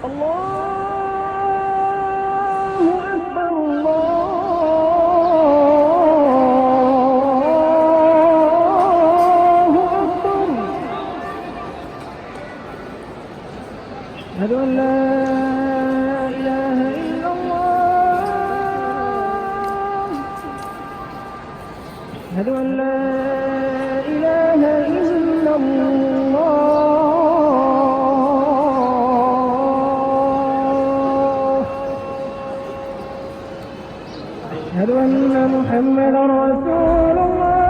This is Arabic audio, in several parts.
الله أكبر الله أكبر. أشهد أن لا إله إلا الله. أشهد أن لا إله إلا الله. أشهد أن محمدا رسول الله.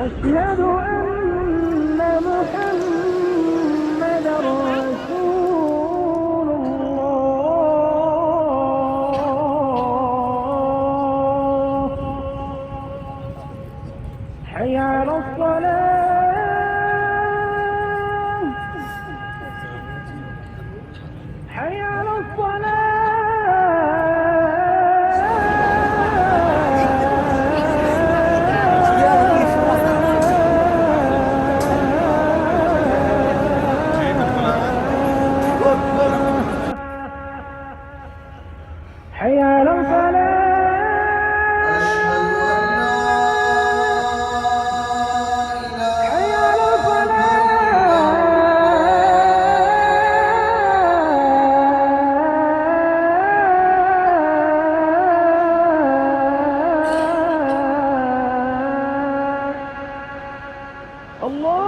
أشهد أن محمدا رسول الله. حي على الصلاة. حي على حي على الفلاح. حي على الفلاح. الله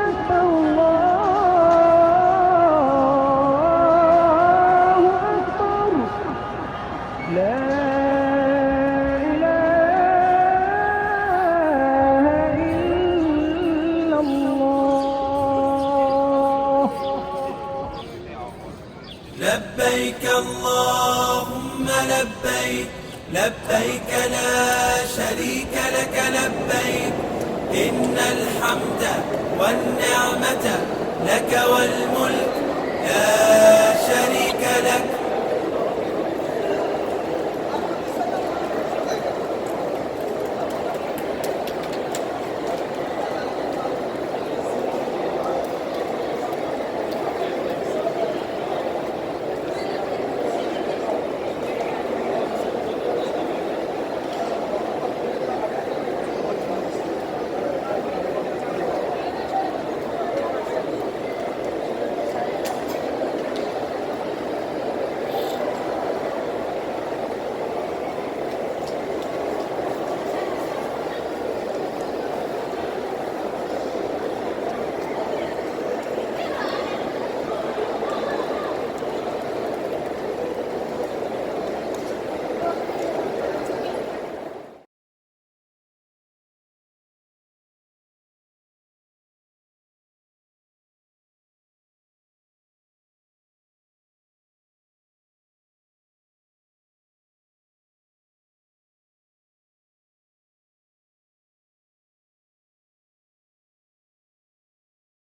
أكبر الله أكبر. لا إله إلا الله. لبيك اللهم لبيك، لبيك لا شريك لك لبيك، إن الحمد والنعمة لك والملك لا شريك لك.